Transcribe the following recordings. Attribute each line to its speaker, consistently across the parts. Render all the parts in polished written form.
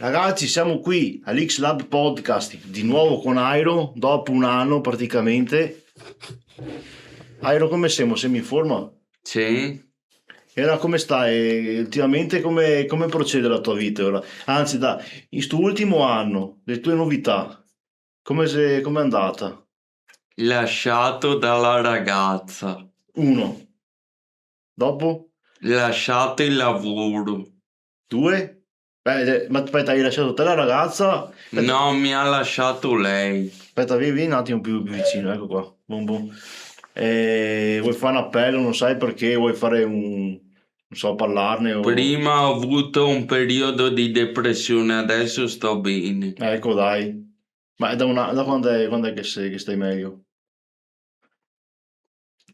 Speaker 1: Ragazzi, siamo qui all'X Lab Podcast di nuovo con Airo dopo un anno praticamente. Airo, come siamo? Sei in forma?
Speaker 2: Sì,
Speaker 1: Era come stai? Ultimamente come procede la tua vita ora? Anzi, in questo ultimo anno, le tue novità, come è andata?
Speaker 2: lasciato dalla ragazza,
Speaker 1: Uno, dopo,
Speaker 2: lasciato il lavoro.
Speaker 1: due. Ma aspetta, hai lasciato te la ragazza? Aspetta,
Speaker 2: No, mi ha lasciato lei.
Speaker 1: aspetta, vieni un attimo più vicino, ecco qua. Boom, boom. Vuoi fare un appello, non sai perché, vuoi fare non so, parlarne o...
Speaker 2: Prima ho avuto un periodo di depressione, adesso sto bene.
Speaker 1: Ecco, dai. Ma da quando è che stai meglio?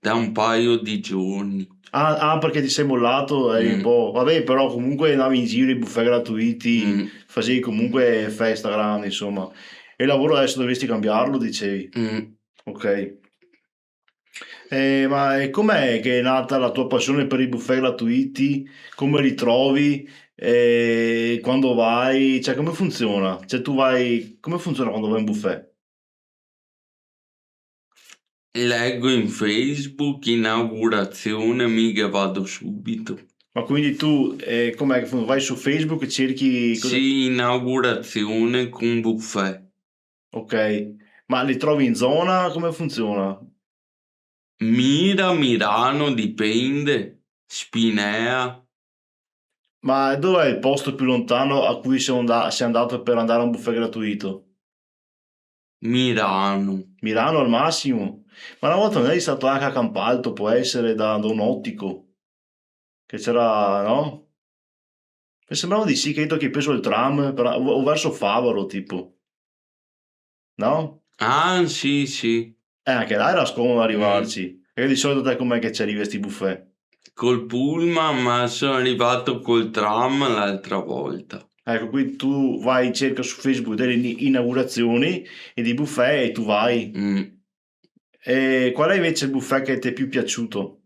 Speaker 2: Da un paio di giorni.
Speaker 1: Perché ti sei mollato, eri un
Speaker 2: Mm,
Speaker 1: po'... Vabbè, però comunque andavi in giro, i buffet gratuiti,
Speaker 2: mm,
Speaker 1: facevi comunque festa grande, insomma. E il lavoro adesso dovresti cambiarlo, dicevi.
Speaker 2: mm.
Speaker 1: Ok. Ma com'è che è nata la tua passione per i buffet gratuiti? Come li trovi? Quando vai? Cioè, come funziona? Cioè, tu vai... Come funziona quando vai in buffet?
Speaker 2: Leggo in Facebook, inaugurazione, mica vado subito.
Speaker 1: Ma quindi tu, com'è che funziona? Vai su Facebook e cerchi...
Speaker 2: Sì, inaugurazione con buffet.
Speaker 1: Ok. Ma li trovi in zona? Come funziona?
Speaker 2: Mira, Milano, dipende. Spinea.
Speaker 1: Ma dov'è il posto più lontano a cui sei andato per andare a un buffet gratuito?
Speaker 2: Milano.
Speaker 1: Milano al massimo? Ma una volta non eri stato anche a Campalto, può essere da un ottico, che c'era, no? Mi sembrava di sì, che hai detto che hai preso il tram o verso Favaro, tipo, no?
Speaker 2: Ah, sì, sì.
Speaker 1: Anche là era scomodo
Speaker 2: Mm.
Speaker 1: arrivarci. E di solito te com'è che ci arrivi a sti buffet?
Speaker 2: Col pullman, ma sono arrivato col tram l'altra volta.
Speaker 1: Ecco, qui tu vai, cerca su Facebook delle inaugurazioni e di buffet e tu vai.
Speaker 2: Mm.
Speaker 1: E qual è invece il buffet che ti è più piaciuto?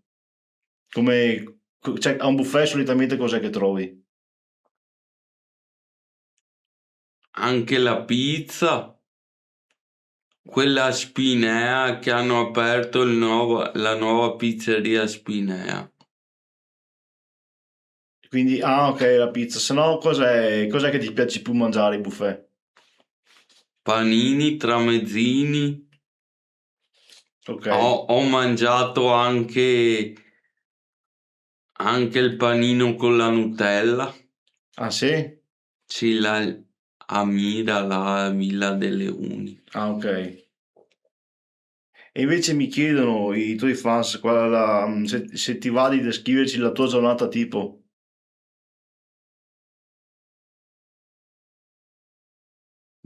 Speaker 1: Cioè, a un buffet solitamente cos'è che trovi?
Speaker 2: Anche la pizza, quella a Spinea che hanno aperto la nuova pizzeria a Spinea.
Speaker 1: Quindi, ok, la pizza. Se no, cos'è che ti piace più mangiare il buffet?
Speaker 2: Panini, tramezzini.
Speaker 1: Ok.
Speaker 2: Ho mangiato anche il panino con la Nutella.
Speaker 1: Ah, sì?
Speaker 2: Sì, a Mira, la Villa delle Uni.
Speaker 1: Ah, ok. E invece mi chiedono i tuoi fans se ti va di descriverci la tua giornata tipo.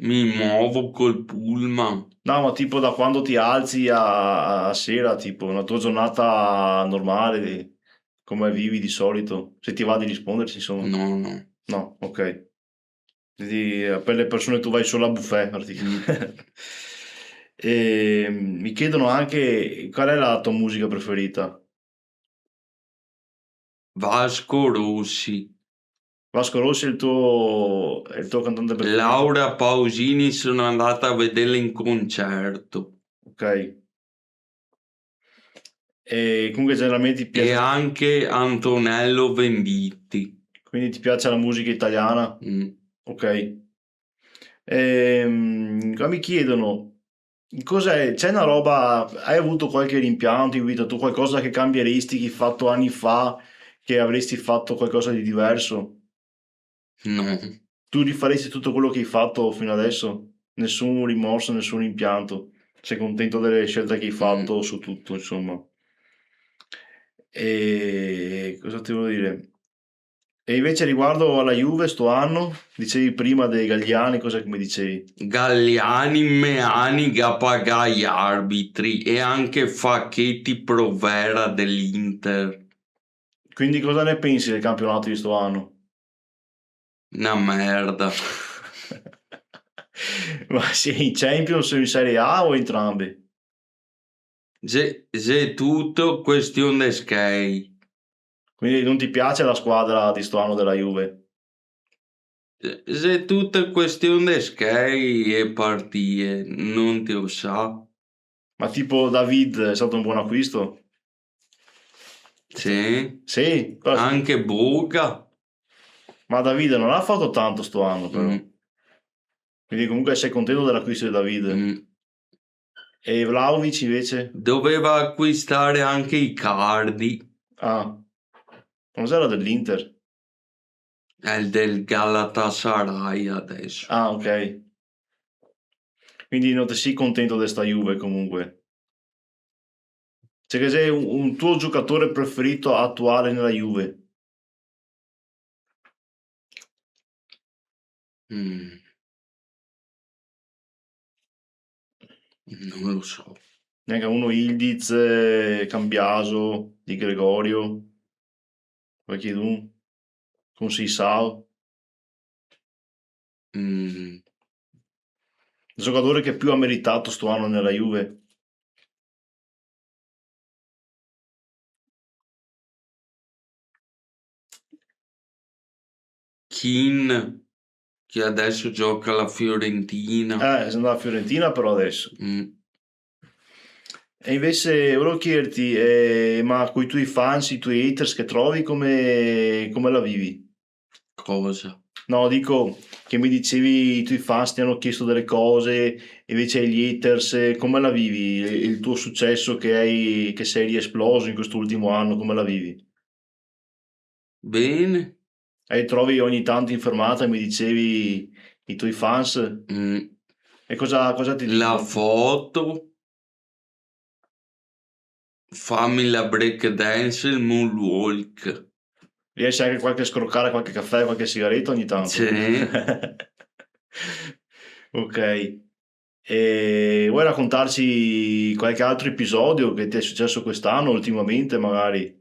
Speaker 2: Mi muovo col pullman.
Speaker 1: No, ma tipo da quando ti alzi a sera, tipo una tua giornata normale, come vivi di solito. Se ti va di risponderci, insomma.
Speaker 2: No, no.
Speaker 1: No, ok. Quindi per le persone tu vai solo a buffet,
Speaker 2: Mm.
Speaker 1: praticamente. E mi chiedono anche qual è la tua musica preferita.
Speaker 2: Vasco Rossi.
Speaker 1: Vasco Rossi è il tuo cantante preferito?
Speaker 2: Laura Pausini sono andata a vederla in concerto.
Speaker 1: Ok. E comunque generalmente ti
Speaker 2: E
Speaker 1: piace,
Speaker 2: anche Antonello Venditti.
Speaker 1: quindi ti piace la musica italiana?
Speaker 2: Mm.
Speaker 1: Ok. Qua mi chiedono, c'è una roba, hai avuto qualche rimpianto in vita, tu qualcosa che cambieresti, che hai fatto anni fa, che avresti fatto qualcosa di diverso?
Speaker 2: No.
Speaker 1: Tu rifaresti tutto quello che hai fatto fino adesso? Nessun rimorso, nessun rimpianto? Sei contento delle scelte che hai
Speaker 2: Mm.
Speaker 1: fatto su tutto, insomma. E cosa ti volevo dire? E invece riguardo alla Juve sto anno, dicevi prima dei Galliani, cosa che mi dicevi?
Speaker 2: Galliani, Meani, Gapaga gli arbitri e anche Facchetti Provera dell'Inter.
Speaker 1: Quindi cosa ne pensi del campionato di sto anno?
Speaker 2: Una merda.
Speaker 1: Ma sì, in Champions o in Serie A o entrambi?
Speaker 2: Se tutto questione di skate.
Speaker 1: Quindi non ti piace la squadra di sto anno della Juve?
Speaker 2: Se tutto questione di skate e partite, non te lo sa.
Speaker 1: Ma tipo David è stato un buon acquisto?
Speaker 2: Sì,
Speaker 1: Sì,
Speaker 2: anche Boga.
Speaker 1: ma David non ha fatto tanto sto anno però.
Speaker 2: Mm,
Speaker 1: Quindi comunque sei contento dell'acquisto di David.
Speaker 2: mm.
Speaker 1: E Vlahovic invece?
Speaker 2: Doveva acquistare anche i Cardi.
Speaker 1: Ah, non era dell'Inter.
Speaker 2: È il del Galatasaray adesso.
Speaker 1: Ah, ok. Quindi non ti sei contento di sta Juve comunque. Cioè che sei un tuo giocatore preferito attuale nella Juve.
Speaker 2: Mm, non lo so.
Speaker 1: Neanche uno Ildiz, Cambiaso, Di Gregorio, qualcuno, con Sissao.
Speaker 2: Mm,
Speaker 1: Il giocatore che più ha meritato sto anno nella Juve.
Speaker 2: Keane, che adesso gioca alla Fiorentina.
Speaker 1: Sei andato a Fiorentina però adesso.
Speaker 2: Mm,
Speaker 1: E invece volevo chiederti, ma con i tuoi fans, i tuoi haters che trovi, come la vivi?
Speaker 2: cosa?
Speaker 1: No, dico che mi dicevi i tuoi fans ti hanno chiesto delle cose, invece gli haters, come la vivi? Il tuo successo che sei riesploso in quest'ultimo anno, come la vivi?
Speaker 2: Bene.
Speaker 1: E trovi ogni tanto in fermata, mi dicevi i tuoi fans,
Speaker 2: Mm,
Speaker 1: e cosa ti
Speaker 2: la
Speaker 1: dicono?
Speaker 2: foto, fammi la break dance, il moonwalk.
Speaker 1: Riesci anche a scroccare qualche caffè, qualche sigaretta ogni tanto?
Speaker 2: Sì.
Speaker 1: Ok. E vuoi raccontarci qualche altro episodio che ti è successo quest'anno, ultimamente, magari?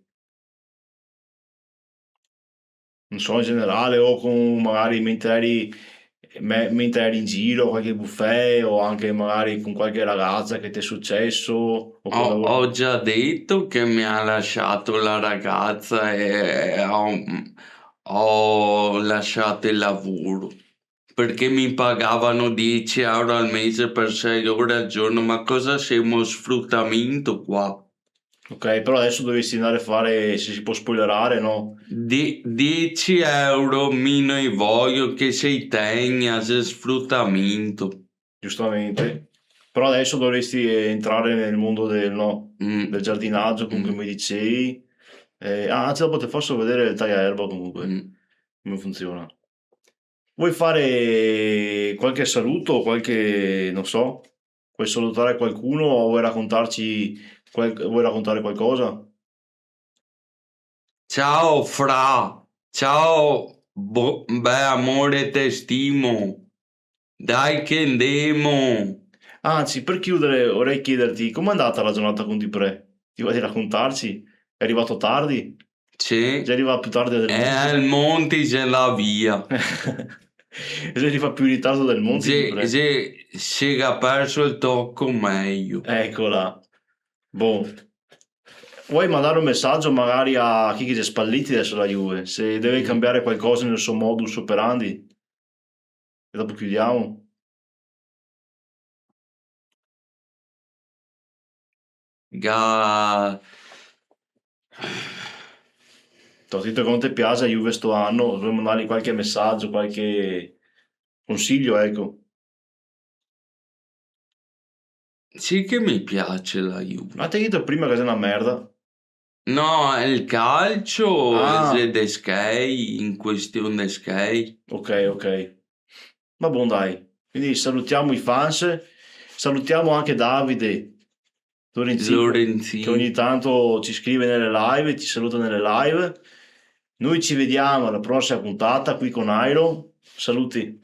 Speaker 1: Non so, in generale, o con magari mentre eri in giro, qualche buffet, o anche magari con qualche ragazza che ti è successo, oppure
Speaker 2: Ho già detto che mi ha lasciato la ragazza e ho lasciato il lavoro perché mi pagavano 10 euro al mese per 6 ore al giorno. Ma cosa siamo sfruttamento qua?
Speaker 1: Ok, però adesso dovresti andare a fare, se si può spoilerare, no?
Speaker 2: 10 euro meno i voglio che sei tegna, se sfruttamento.
Speaker 1: Giustamente. Però adesso dovresti entrare nel mondo no,
Speaker 2: Mm,
Speaker 1: del giardinaggio, comunque
Speaker 2: mm,
Speaker 1: mi dicevi. Anzi, dopo ti faccio vedere il tagliaerba comunque,
Speaker 2: mm.
Speaker 1: come funziona. Vuoi fare qualche saluto, qualche, non so, vuoi salutare qualcuno o vuoi vuoi raccontare qualcosa?
Speaker 2: Ciao fra, ciao, beh amore te stimo, dai che andiamo.
Speaker 1: Anzi, per chiudere, vorrei chiederti com'è andata la giornata con Dipre? Ti va di raccontarci? È arrivato tardi? Già
Speaker 2: Sì,
Speaker 1: arriva più tardi del
Speaker 2: è
Speaker 1: Monti?
Speaker 2: al monte se la via.
Speaker 1: Se arriva più in ritardo del Monti Dipre?
Speaker 2: Se si è perso il tocco meglio.
Speaker 1: Eccola. Boh. Vuoi mandare un messaggio magari a chi che si è Spalletti adesso la Juve? Se deve
Speaker 2: Mm.
Speaker 1: cambiare qualcosa nel suo modus operandi? E dopo chiudiamo.
Speaker 2: Ga...
Speaker 1: T'ho detto che non ti piace la Juve sto anno, vuoi mandargli qualche messaggio, qualche consiglio, ecco.
Speaker 2: Sì che mi piace la
Speaker 1: Ma
Speaker 2: Juve.
Speaker 1: ti ho detto prima che sei una merda.
Speaker 2: No, il calcio,
Speaker 1: Ah,
Speaker 2: se skate, in questione skate.
Speaker 1: ok, ok. Ma buon dai. Quindi salutiamo i fans, salutiamo anche Davide Lorenzin che ogni
Speaker 2: Lorenzini.
Speaker 1: tanto ci scrive nelle live, ci saluta nelle live. Noi ci vediamo alla prossima puntata qui con Iron. Saluti.